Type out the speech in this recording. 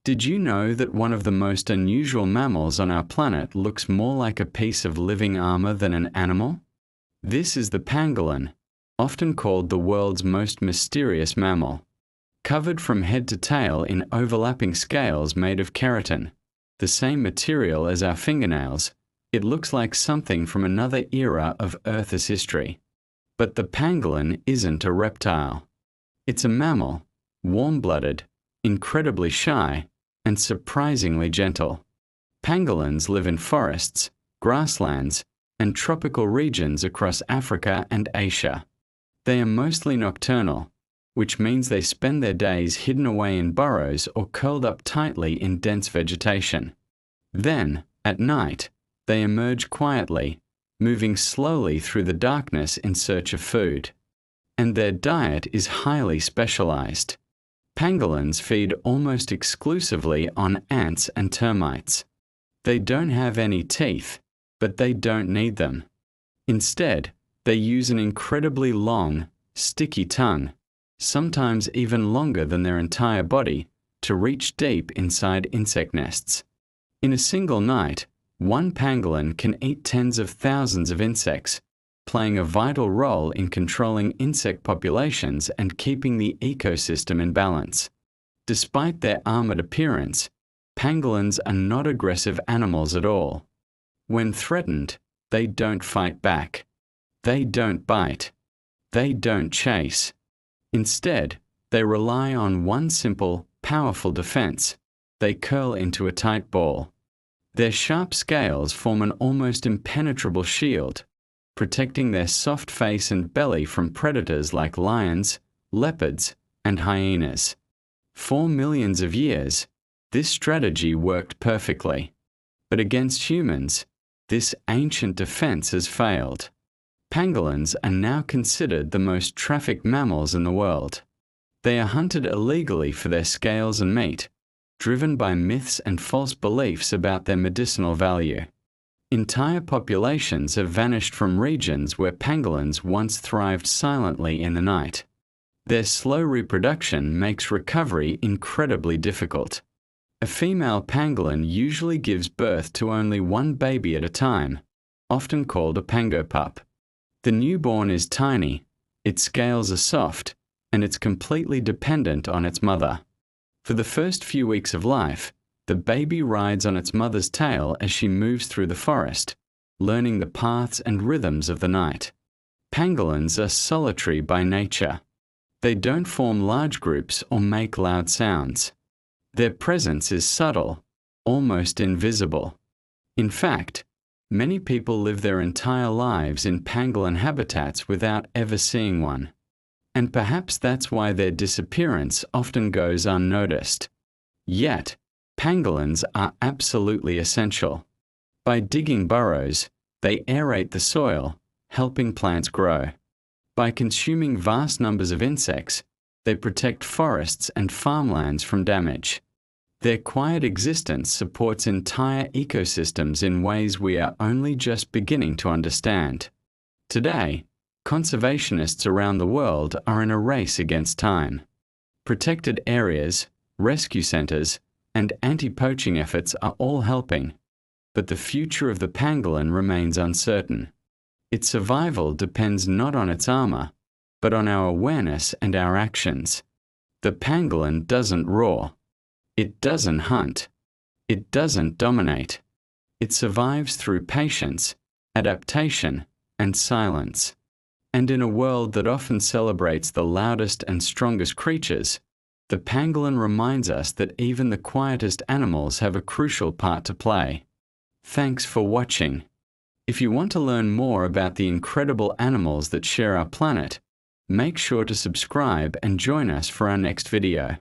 Did you know that one of the most unusual mammals on our planet looks more like a piece of living armor than an animal? This is the pangolin, often called the world's most mysterious mammal. Covered from head to tail in overlapping scales made of keratin, the same material as our fingernails, it looks like something from another era of Earth's history. But the pangolin isn't a reptile. It's a mammal, warm-blooded, incredibly shy, and surprisingly gentle. Pangolins live in forests, grasslands, and tropical regions across Africa and Asia. They are mostly nocturnal, which means they spend their days hidden away in burrows or curled up tightly in dense vegetation. Then, at night, they emerge quietly, moving slowly through the darkness in search of food. And their diet is highly specialized. Pangolins feed almost exclusively on ants and termites. They don't have any teeth, but they don't need them. Instead, they use an incredibly long, sticky tongue, sometimes even longer than their entire body, to reach deep inside insect nests. In a single night, one pangolin can eat tens of thousands of insects, playing a vital role in controlling insect populations and keeping the ecosystem in balance. Despite their armored appearance, pangolins are not aggressive animals at all. When threatened, they don't fight back. They don't bite. They don't chase. Instead, they rely on one simple, powerful defense. They curl into a tight ball. Their sharp scales form an almost impenetrable shield, protecting their soft face and belly from predators like lions, leopards, and hyenas. For millions of years, this strategy worked perfectly. But against humans, this ancient defense has failed. Pangolins are now considered the most trafficked mammals in the world. They are hunted illegally for their scales and meat, driven by myths and false beliefs about their medicinal value. Entire populations have vanished from regions where pangolins once thrived silently in the night. Their slow reproduction makes recovery incredibly difficult. A female pangolin usually gives birth to only one baby at a time, often called a pangopup. The newborn is tiny, its scales are soft, and it's completely dependent on its mother. For the first few weeks of life, the baby rides on its mother's tail as she moves through the forest, learning the paths and rhythms of the night. Pangolins are solitary by nature. They don't form large groups or make loud sounds. Their presence is subtle, almost invisible. In fact, many people live their entire lives in pangolin habitats without ever seeing one. And perhaps that's why their disappearance often goes unnoticed. Yet, pangolins are absolutely essential. By digging burrows, they aerate the soil, helping plants grow. By consuming vast numbers of insects, they protect forests and farmlands from damage. Their quiet existence supports entire ecosystems in ways we are only just beginning to understand. Today, conservationists around the world are in a race against time. Protected areas, rescue centers, and anti-poaching efforts are all helping, but the future of the pangolin remains uncertain. Its survival depends not on its armor, but on our awareness and our actions. The pangolin doesn't roar. It doesn't hunt. It doesn't dominate. It survives through patience, adaptation, and silence. And in a world that often celebrates the loudest and strongest creatures, the pangolin reminds us that even the quietest animals have a crucial part to play. Thanks for watching. If you want to learn more about the incredible animals that share our planet, make sure to subscribe and join us for our next video.